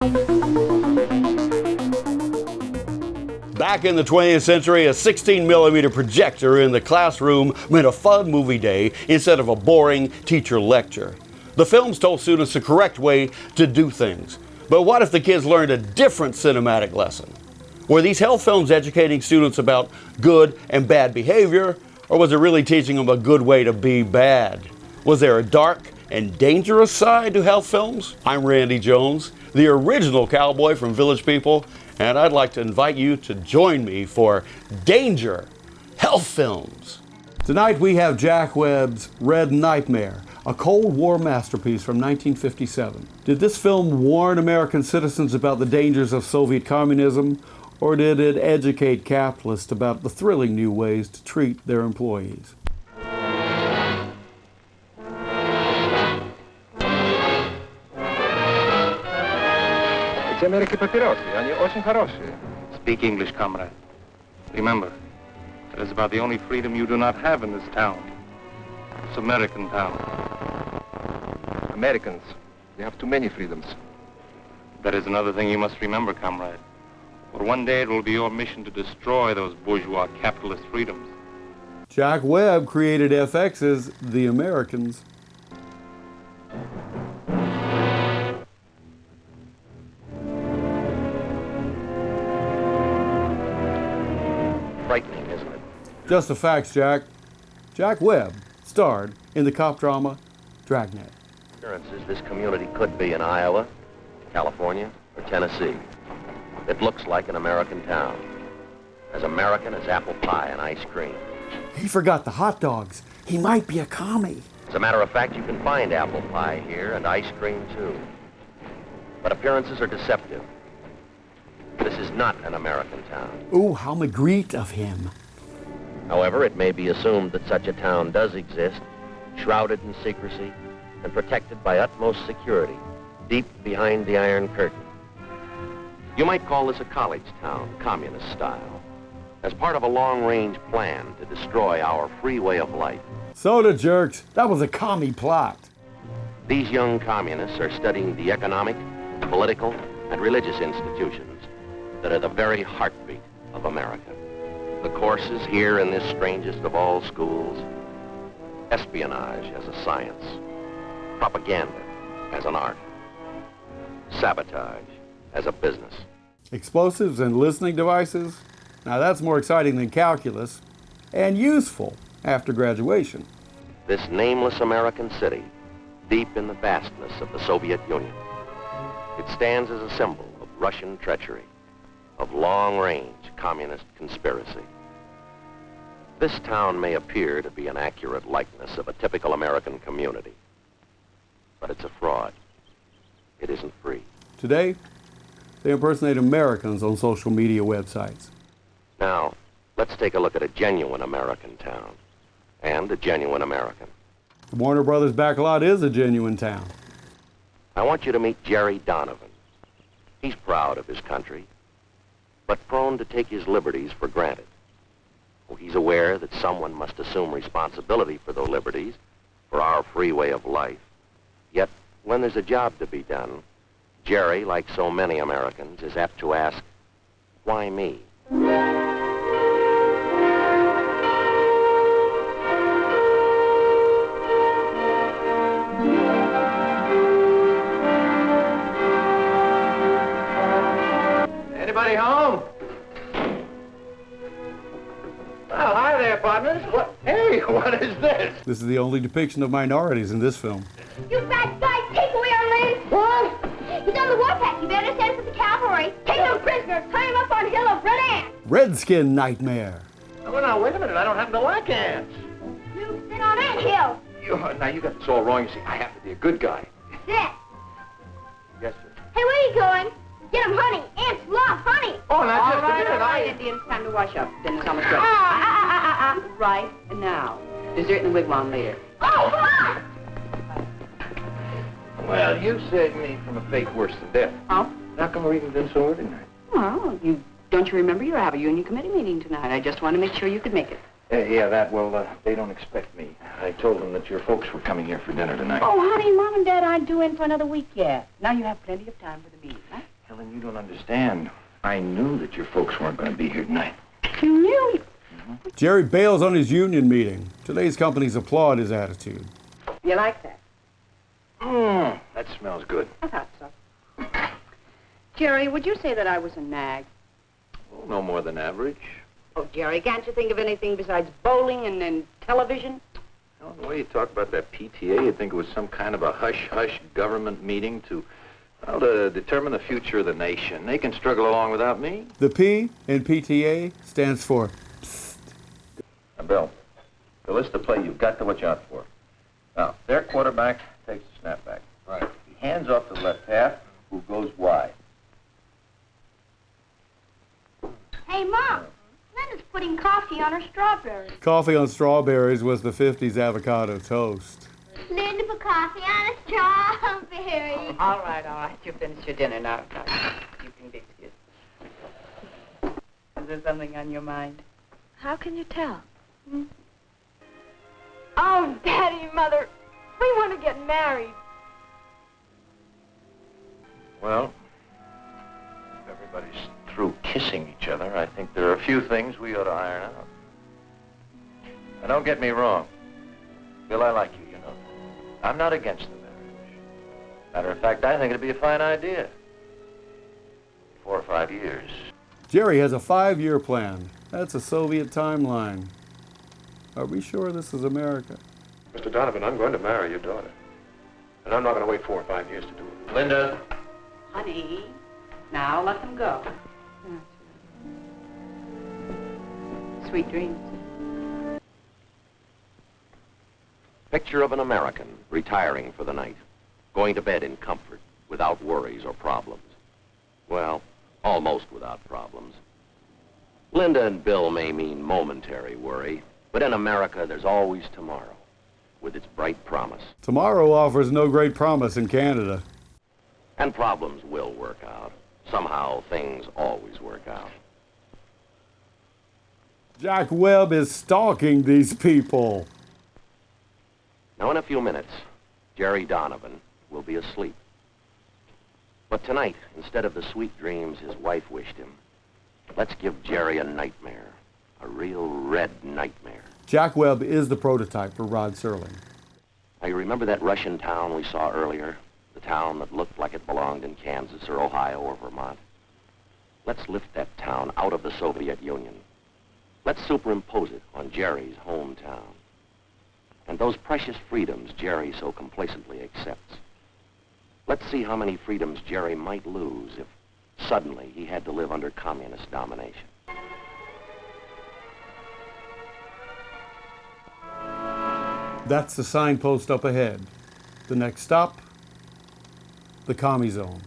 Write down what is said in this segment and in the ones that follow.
Back in the 20th century, a 16mm projector in the classroom meant a fun movie day instead of a boring teacher lecture. The films told students the correct way to do things. But what if the kids learned a different cinematic lesson? Were these health films educating students about good and bad behavior, or was it really teaching them a good way to be bad? Was there a dark and dangerous side to health films? I'm Randy Jones, the original cowboy from Village People, and I'd like to invite you to join me for Danger Health Films. Tonight we have Jack Webb's Red Nightmare, a Cold War masterpiece from 1957. Did this film warn American citizens about the dangers of Soviet communism, or did it educate capitalists about the thrilling new ways to treat their employees? Америки папиросы, они очень хорошие. Speak English, comrade. Remember, that is about the only freedom you do not have in this town. It's American town. Americans, they have too many freedoms. That is another thing you must remember, comrade. For one day it will be your mission to destroy those bourgeois capitalist freedoms. Jack Webb created FX's The Americans. Frightening, isn't it? Just the facts, Jack. Jack Webb starred in the cop drama Dragnet. Appearances, this community could be in Iowa, California, or Tennessee. It looks like an American town. As American as apple pie and ice cream. He forgot the hot dogs. He might be a commie. As a matter of fact, you can find apple pie here and ice cream too. But appearances are deceptive. This is not an American town. Ooh, how Magritte of him. However, it may be assumed that such a town does exist, shrouded in secrecy and protected by utmost security, deep behind the Iron Curtain. You might call this a college town, communist style, as part of a long-range plan to destroy our free way of life. Soda jerks, that was a commie plot. These young communists are studying the economic, political, and religious institutions that are the very heartbeat of America. The courses here in this strangest of all schools: espionage as a science, propaganda as an art, sabotage as a business. Explosives and listening devices? Now that's more exciting than calculus, and useful after graduation. This nameless American city, deep in the vastness of the Soviet Union, it stands as a symbol of Russian treachery, of long-range communist conspiracy. This town may appear to be an accurate likeness of a typical American community, but it's a fraud. It isn't free. Today, they impersonate Americans on social media websites. Now, let's take a look at a genuine American town and a genuine American. The Warner Brothers backlot is a genuine town. I want you to meet Jerry Donovan. He's proud of his country, but prone to take his liberties for granted. Oh, he's aware that someone must assume responsibility for those liberties, for our free way of life. Yet, when there's a job to be done, Jerry, like so many Americans, is apt to ask, why me? Anybody home? Well, hi there, partners. What? Hey, what is this? This is the only depiction of minorities in this film. You bad guy, take away our land! What? He's on the warpath. You better send him to the cavalry. Take him prisoner. Tie him up on Hill of Red Ant. Redskin Nightmare. Oh, now, wait a minute. I don't happen to like ants. You sit on Ant Hill. Now, you got this all wrong. You see, I happen to be a good guy. Sit. Yes, sir. Hey, where are you going? Get him honey. Ants love honey. Oh, now, just a minute. All right, Indians, time to wash up. Dinner's almost ready. Right, and now, dessert in the wigwam later. Oh, come on! Well, you saved me from a fate worse than death. Oh? How come we're even been so ordinary? Well, don't you remember you have a union committee meeting tonight? I just want to make sure you could make it. They don't expect me. I told them that your folks were coming here for dinner tonight. Oh, honey, Mom and Dad aren't due in for another week yet. Now you have plenty of time for the meeting, huh? Hulin, you don't understand. I knew that your folks weren't going to be here tonight. You knew? Jerry bails on his union meeting. Today's companies applaud his attitude. You like that? That smells good. I thought so. Jerry, would you say that I was a nag? Well, no more than average. Oh, Jerry, can't you think of anything besides bowling and television? Well, the way you talk about that PTA, you'd think it was some kind of a hush-hush government meeting to determine the future of the nation. They can struggle along without me. The P in PTA stands for psst. Now, Bill, the list of play you've got to watch out for. Now, their quarterback takes the snapback. Right. He hands off to the left half, who goes wide. Hey, Mom, Linda's putting coffee on her strawberries. Coffee on strawberries was the 50s avocado toast. Linda put coffee on a strawberry. All right. You finished your dinner now. You can be excused. Is there something on your mind? How can you tell? Oh, Daddy, Mother, we want to get married. Well, if everybody's through kissing each other, I think there are a few things we ought to iron out. Now, don't get me wrong. Bill, I like you, you know. I'm not against the marriage. Matter of fact, I think it'd be a fine idea. 4 or 5 years. Jerry has a 5-year plan. That's a Soviet timeline. Are we sure this is America? Mr. Donovan, I'm going to marry your daughter. And I'm not going to wait 4 or 5 years to do it. Linda. Honey, now let them go. Sweet dreams. Picture of an American retiring for the night, going to bed in comfort, without worries or problems. Well, almost without problems. Linda and Bill may mean momentary worry, but in America there's always tomorrow, with its bright promise. Tomorrow offers no great promise in Canada. And problems will work out. Somehow things always work out. Jack Webb is stalking these people. Now, in a few minutes, Jerry Donovan will be asleep. But tonight, instead of the sweet dreams his wife wished him, let's give Jerry a nightmare, a real red nightmare. Jack Webb is the prototype for Rod Serling. Now, you remember that Russian town we saw earlier? The town that looked like it belonged in Kansas or Ohio or Vermont? Let's lift that town out of the Soviet Union. Let's superimpose it on Jerry's hometown. And those precious freedoms Jerry so complacently accepts. Let's see how many freedoms Jerry might lose if suddenly he had to live under communist domination. That's the signpost up ahead. The next stop, the commie zone.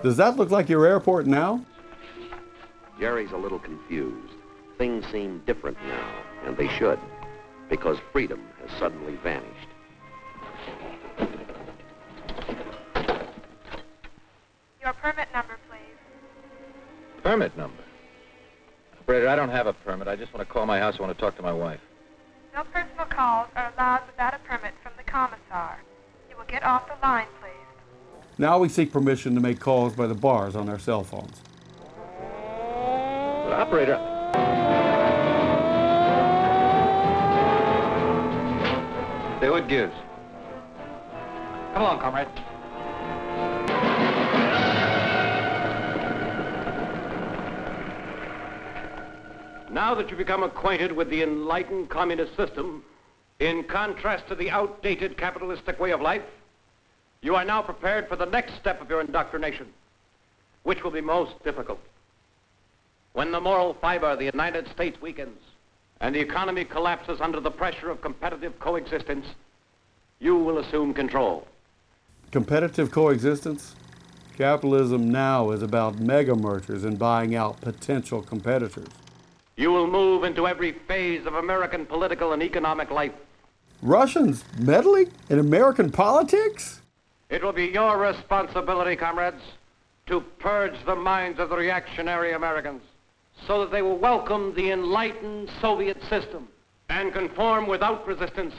Does that look like your airport now? Jerry's a little confused. Things seem different now, and they should, because freedom has suddenly vanished. Your permit number, please. Permit number? Operator, I don't have a permit. I just want to call my house. I want to talk to my wife. No personal calls are allowed without a permit from the commissar. You will get off the line, please. Now we seek permission to make calls by the bars on their cell phones. But operator... Say what gives. Come along, comrade. Now that you've become acquainted with the enlightened communist system, in contrast to the outdated capitalistic way of life, you are now prepared for the next step of your indoctrination, which will be most difficult. When the moral fiber of the United States weakens and the economy collapses under the pressure of competitive coexistence, you will assume control. Competitive coexistence? Capitalism now is about mega mergers and buying out potential competitors. You will move into every phase of American political and economic life. Russians meddling in American politics? It will be your responsibility, comrades, to purge the minds of the reactionary Americans so that they will welcome the enlightened Soviet system and conform without resistance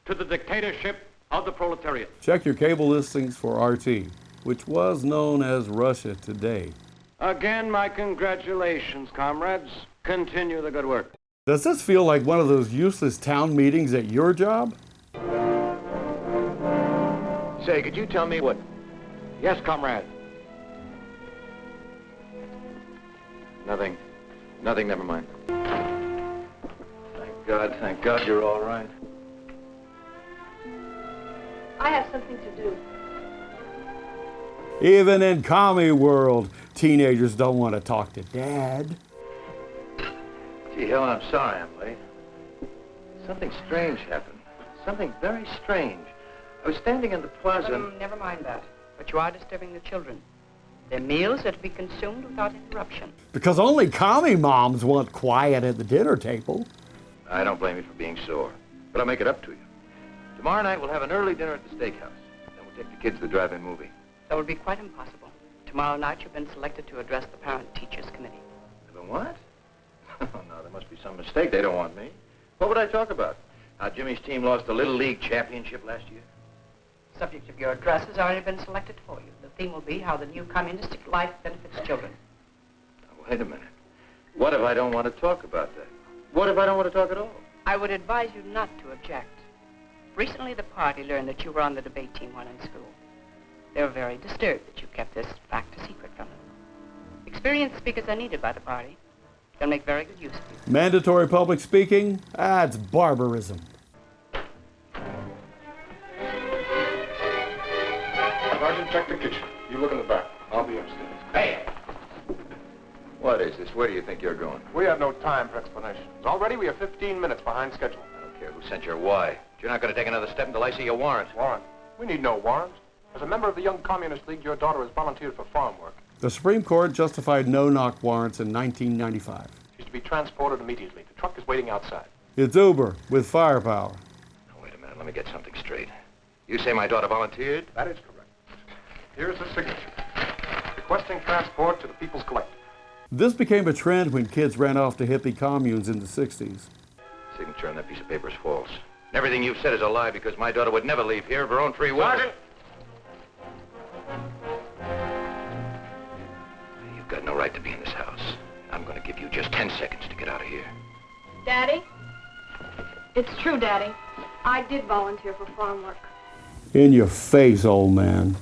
to the dictatorship of the proletariat. Check your cable listings for RT, which was known as Russia Today. Again, my congratulations, comrades. Continue the good work. Does this feel like one of those useless town meetings at your job? Say, could you tell me what... Yes, comrade. Nothing, never mind. Thank God you're all right. I have something to do. Even in commie world, teenagers don't want to talk to Dad. Gee, Helen, I'm sorry I'm late. Something strange happened. Something very strange. I was standing in the plaza... Never mind that. But you are disturbing the children. Their meals are to be consumed without interruption. Because only commie moms want quiet at the dinner table. I don't blame you for being sore, but I'll make it up to you. Tomorrow night we'll have an early dinner at the steakhouse. Then we'll take the kids to the drive-in movie. That would be quite impossible. Tomorrow night you've been selected to address the Parent-Teachers Committee. The what? Oh, no, there must be some mistake. They don't want me. What would I talk about? How Jimmy's team lost the Little League championship last year? Subject of your address has already been selected for you. The theme will be how the new communistic life benefits children. Now, wait a minute. What if I don't want to talk about that? What if I don't want to talk at all? I would advise you not to object. Recently, the party learned that you were on the debate team while in school. They were very disturbed that you kept this fact a secret from them. Experienced speakers are needed by the party. They'll make very good use of you. Mandatory public speaking? That's barbarism. Sergeant, check the kitchen. You look in the back. I'll be upstairs. Hey! What is this? Where do you think you're going? We have no time for explanations. Already we are 15 minutes behind schedule. I don't care who sent your why. You're not going to take another step until I see your warrant. Warrant? We need no warrant. As a member of the Young Communist League, your daughter has volunteered for farm work. The Supreme Court justified no-knock warrants in 1995. She's to be transported immediately. The truck is waiting outside. It's Uber with firepower. Now, wait a minute. Let me get something straight. You say my daughter volunteered? That is correct. Here's the signature. Requesting transport to the People's Collective. This became a trend when kids ran off to hippie communes in the 60s. Signature on that piece of paper is false. And everything you've said is a lie because my daughter would never leave here of her own free will. Sergeant! You've got no right to be in this house. I'm going to give you just 10 seconds to get out of here. Daddy? It's true, Daddy. I did volunteer for farm work. In your face, old man.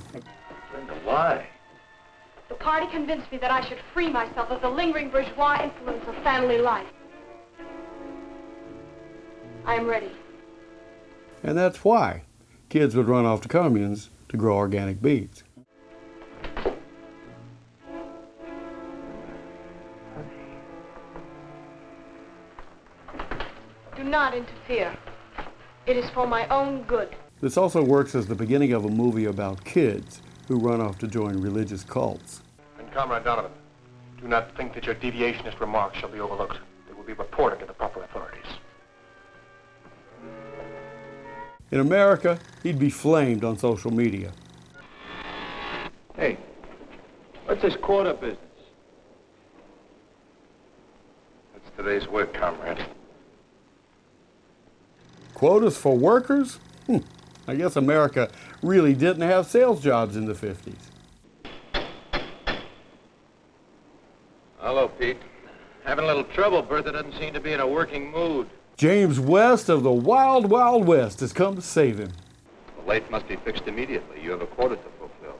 Linda, why? The party convinced me that I should free myself of the lingering bourgeois influence of family life. I am ready. And that's why kids would run off to communes to grow organic beets. Do not interfere. It is for my own good. This also works as the beginning of a movie about kids who run off to join religious cults. And Comrade Donovan, do not think that your deviationist remarks shall be overlooked. They will be reported to the proper authorities. In America, he'd be flamed on social media. Hey, what's this quota business? It's today's work, comrade. Quotas for workers? I guess America really didn't have sales jobs in the 50s. Hello, Pete. Having a little trouble. Bertha doesn't seem to be in a working mood. James West of the Wild Wild West has come to save him. The late must be fixed immediately. You have a quota to fulfill.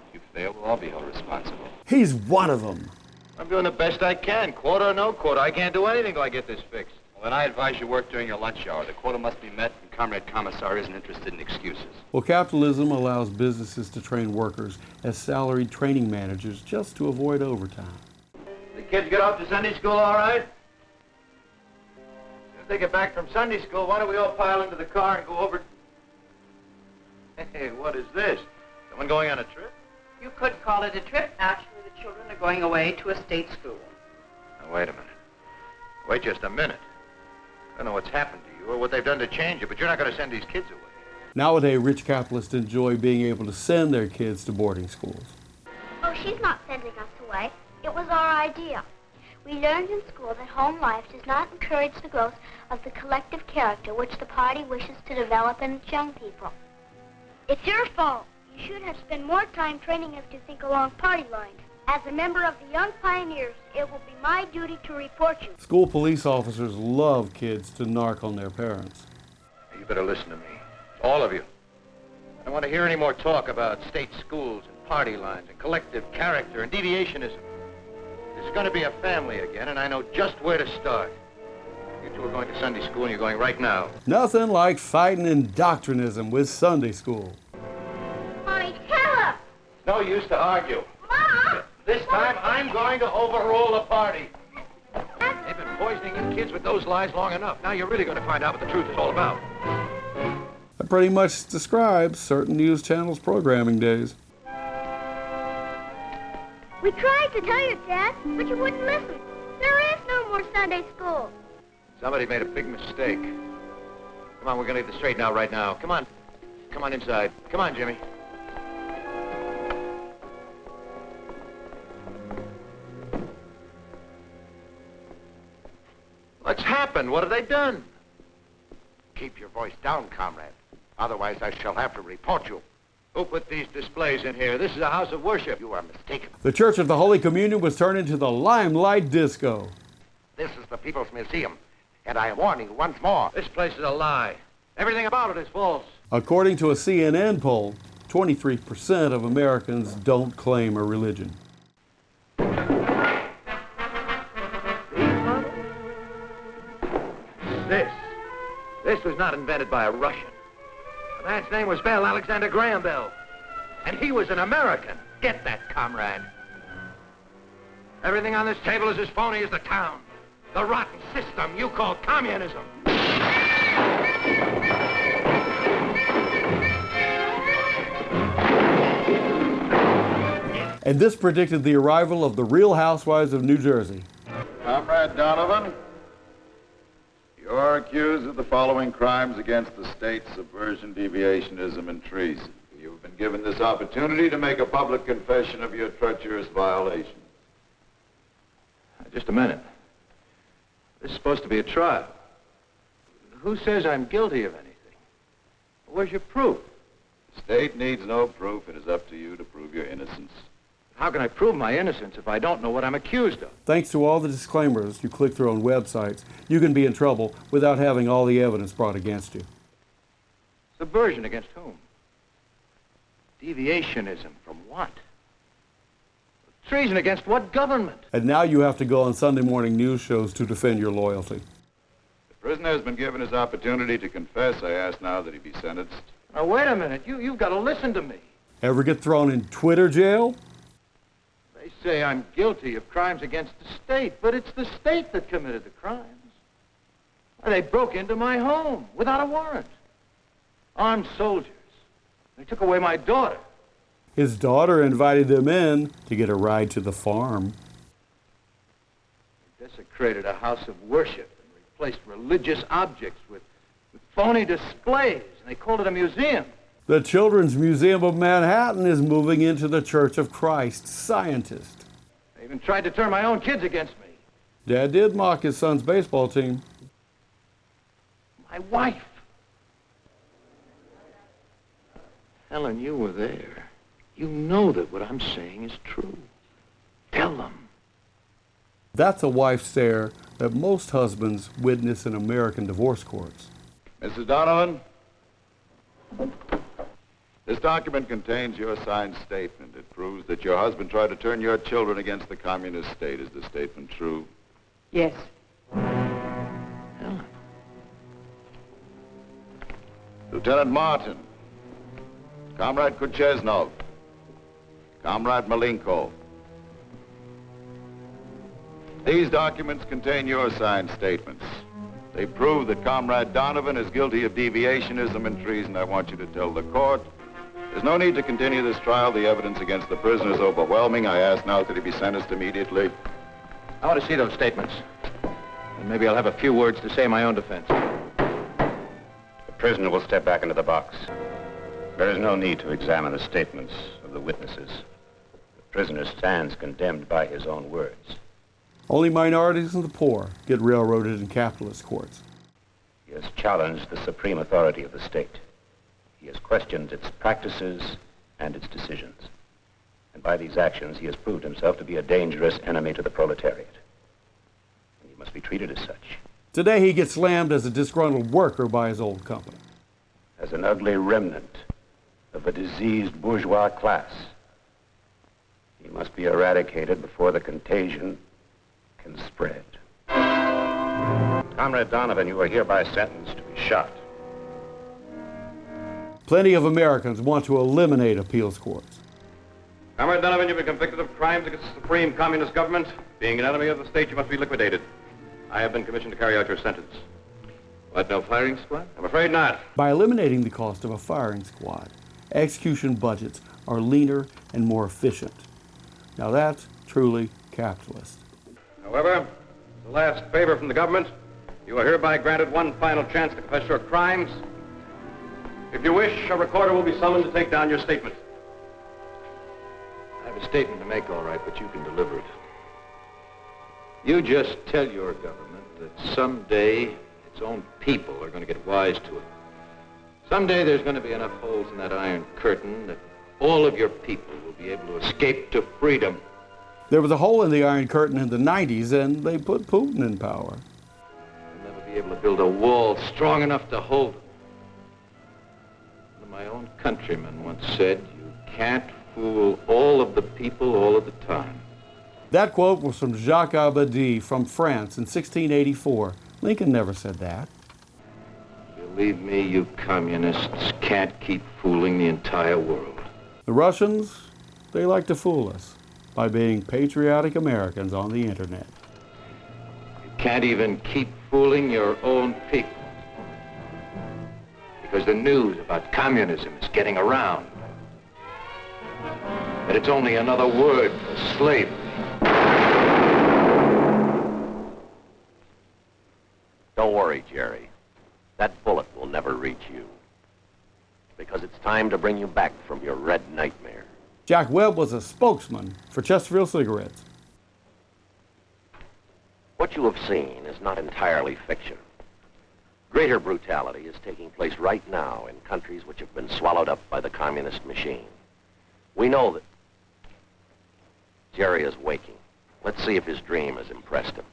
If you fail, we'll all be held responsible. He's one of them. I'm doing the best I can. Quota or no quota, I can't do anything till I get this fixed. Well, then I advise you work during your lunch hour. The quota must be met, and Comrade Commissar isn't interested in excuses. Well, capitalism allows businesses to train workers as salaried training managers just to avoid overtime. The kids get off to Sunday school all right? If they get back from Sunday school, why don't we all pile into the car and go over... Hey, what is this? Someone going on a trip? You could call it a trip. Actually, the children are going away to a state school. Now, wait a minute. Wait just a minute. I don't know what's happened to you or what they've done to change you, but you're not going to send these kids away. Nowadays, rich capitalists enjoy being able to send their kids to boarding schools. Oh, she's not sending us away. It was our idea. We learned in school that home life does not encourage the growth of the collective character which the party wishes to develop in its young people. It's your fault. You should have spent more time training us to think along party lines. As a member of the Young Pioneers, it will be my duty to report you. School police officers love kids to narc on their parents. You better listen to me. All of you. I don't want to hear any more talk about state schools and party lines and collective character and deviationism. This is going to be a family again, and I know just where to start. You two are going to Sunday school, and you're going right now. Nothing like fighting indoctrinism with Sunday school. Mommy, tell her! No use to argue. Mom! This time, I'm going to overrule the party. They've been poisoning you kids with those lies long enough. Now you're really going to find out what the truth is all about. That pretty much describes certain news channels' programming days. We tried to tell you, Dad, but you wouldn't listen. There is no more Sunday school. Somebody made a big mistake. Come on, we're going to leave the straight now, right now. Come on. Come on inside. Come on, Jimmy. What's happened? What have they done? Keep your voice down, comrade. Otherwise, I shall have to report you. Who put these displays in here? This is a house of worship. You are mistaken. The Church of the Holy Communion was turned into the Limelight Disco. This is the People's Museum, and I am warning you once more. This place is a lie. Everything about it is false. According to a CNN poll, 23% of Americans don't claim a religion. This was not invented by a Russian. The man's name was Bell, Alexander Graham Bell. And he was an American. Get that, comrade. Everything on this table is as phony as the town. The rotten system you call communism. And this predicted the arrival of the Real Housewives of New Jersey. Comrade Donovan, you are accused of the following crimes against the state: subversion, deviationism, and treason. You have been given this opportunity to make a public confession of your treacherous violation. Just a minute. This is supposed to be a trial. Who says I'm guilty of anything? Where's your proof? The state needs no proof. It is up to you to prove your innocence. How can I prove my innocence if I don't know what I'm accused of? Thanks to all the disclaimers you click through on websites, you can be in trouble without having all the evidence brought against you. Subversion against whom? Deviationism from what? Treason against what government? And now you have to go on Sunday morning news shows to defend your loyalty. The prisoner has been given his opportunity to confess. I ask now that he be sentenced. Now, wait a minute. You've got to listen to me. Ever get thrown in Twitter jail? They say I'm guilty of crimes against the state, but it's the state that committed the crimes. They broke into my home without a warrant. Armed soldiers. They took away my daughter. His daughter invited them in to get a ride to the farm. They desecrated a house of worship and replaced religious objects with phony displays, and they called it a museum. The Children's Museum of Manhattan is moving into the Church of Christ Scientist. They even tried to turn my own kids against me. Dad did mock his son's baseball team. My wife. Helen, you were there. You know that what I'm saying is true. Tell them. That's a wife stare that most husbands witness in American divorce courts. Mrs. Donovan, this document contains your signed statement. It proves that your husband tried to turn your children against the communist state. Is the statement true? Yes. Helen. Lieutenant Martin, Comrade Kucheznov, Comrade Malenko. These documents contain your signed statements. They prove that Comrade Donovan is guilty of deviationism and treason. I want you to tell the court. There's no need to continue this trial. The evidence against the prisoner is overwhelming. I ask now that he be sentenced immediately. I want to see those statements. And maybe I'll have a few words to say in my own defense. The prisoner will step back into the box. There is no need to examine the statements of the witnesses. The prisoner stands condemned by his own words. Only minorities and the poor get railroaded in capitalist courts. He has challenged the supreme authority of the state. He has questioned its practices and its decisions. And by these actions, he has proved himself to be a dangerous enemy to the proletariat. And he must be treated as such. Today he gets slammed as a disgruntled worker by his old company. As an ugly remnant of a diseased bourgeois class. He must be eradicated before the contagion can spread. Comrade Donovan, you are hereby sentenced to be shot. Plenty of Americans want to eliminate appeals courts. Comrade Donovan, you've been convicted of crimes against the supreme communist government. Being an enemy of the state, you must be liquidated. I have been commissioned to carry out your sentence. What, no firing squad? I'm afraid not. By eliminating the cost of a firing squad, execution budgets are leaner and more efficient. Now that's truly capitalist. However, as a last favor from the government, you are hereby granted one final chance to confess your crimes. If you wish, a recorder will be summoned to take down your statement. I have a statement to make, all right, but you can deliver it. You just tell your government that someday its own people are going to get wise to it. Someday there's going to be enough holes in that iron curtain that all of your people will be able to escape to freedom. There was a hole in the Iron Curtain in the 90s, and they put Putin in power. You'll never be able to build a wall strong enough to hold them. One of my own countrymen once said, you can't fool all of the people all of the time. That quote was from Jacques Webb from France in 1684. Lincoln never said that. Believe me, you communists can't keep fooling the entire world. The Russians, they like to fool us by being patriotic Americans on the internet. You can't even keep fooling your own people. Because the news about communism is getting around. That it's only another word for slavery. Don't worry, Jerry. That bullet will never reach you. Because it's time to bring you back from your red nightmare. Jack Webb was a spokesman for Chesterfield Cigarettes. What you have seen is not entirely fiction. Greater brutality is taking place right now in countries which have been swallowed up by the communist machine. We know that Jerry is waking. Let's see if his dream has impressed him.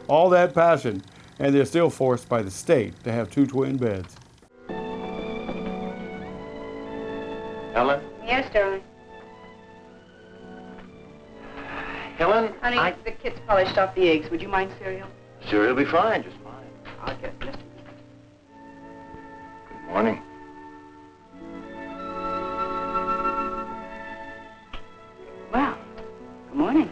All that passion, and they're still forced by the state to have 2 twin beds. Helen? Yes, darling. Helen? Honey, the kids polished off the eggs. Would you mind cereal? Cereal will be fine, just fine. I'll get it. Just Good morning. Well, good morning.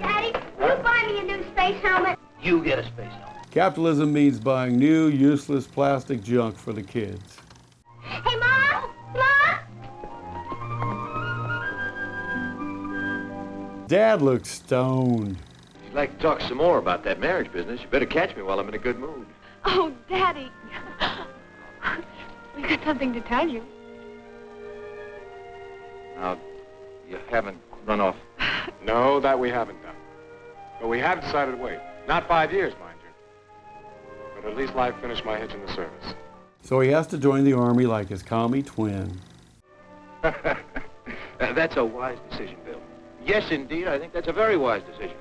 Daddy, will you buy me a new space helmet? You get a space helmet. Capitalism means buying new, useless plastic junk for the kids. Hey, Mom! Mom! Dad looks stoned. If you'd like to talk some more about that marriage business, you better catch me while I'm in a good mood. Oh, Daddy. We've got something to tell you. Now, you haven't run off. No, that we haven't done. But we have decided to wait. Not 5 years, mind you. But at least I've finished my hitch in the service. So he has to join the army like his commie twin. That's a wise decision, Bill. Yes, indeed, I think that's a very wise decision.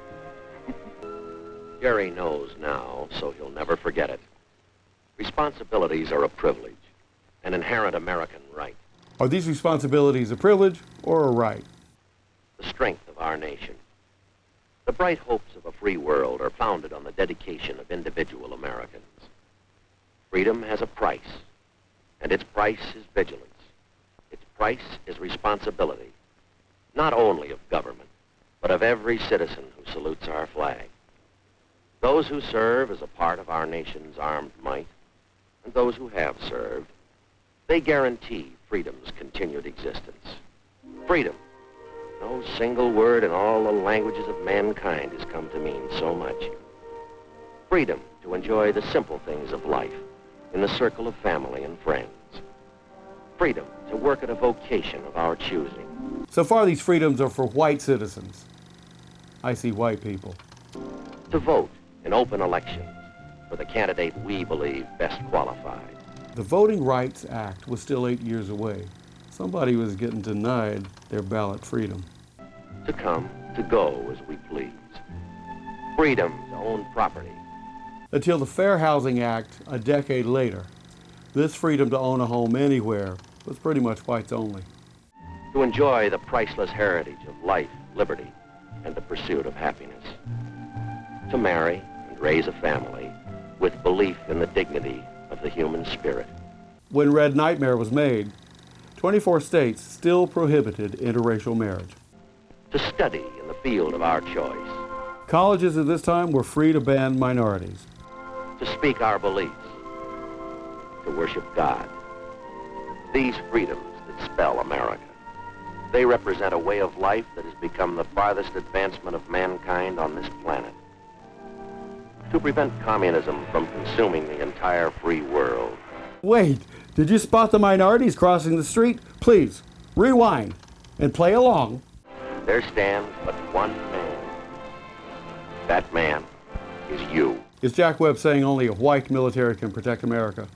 Jerry knows now, so he'll never forget it. Responsibilities are a privilege, an inherent American right. Are these responsibilities a privilege or a right? The strength of our nation. The bright hopes of a free world are founded on the dedication of individual Americans. Freedom has a price, and its price is vigilance. Its price is responsibility, not only of government, but of every citizen who salutes our flag. Those who serve as a part of our nation's armed might, and those who have served, they guarantee freedom's continued existence. Freedom. No single word in all the languages of mankind has come to mean so much. Freedom to enjoy the simple things of life in the circle of family and friends. Freedom to work at a vocation of our choosing. So far, these freedoms are for white citizens. I see white people. To vote in open elections for the candidate we believe best qualified. The Voting Rights Act was still 8 years away. Somebody was getting denied their ballot freedom. To come, to go as we please. Freedom to own property. Until the Fair Housing Act a decade later, this freedom to own a home anywhere was pretty much whites only. To enjoy the priceless heritage of life, liberty, and the pursuit of happiness. To marry and raise a family with belief in the dignity of the human spirit. When Red Nightmare was made, 24 states still prohibited interracial marriage. To study in the field of our choice. Colleges at this time were free to ban minorities. To speak our beliefs. To worship God. These freedoms that spell America. They represent a way of life that has become the farthest advancement of mankind on this planet. To prevent communism from consuming the entire free world. Wait, did you spot the minorities crossing the street? Please, rewind and play along. There stands but one man. That man is you. Is Jack Webb saying only a white military can protect America?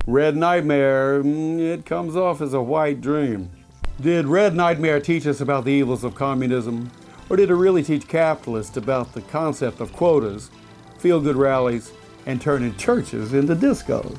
Red Nightmare, it comes off as a white dream. Did Red Nightmare teach us about the evils of communism? Or did it really teach capitalists about the concept of quotas, feel-good rallies, and turning churches into discos?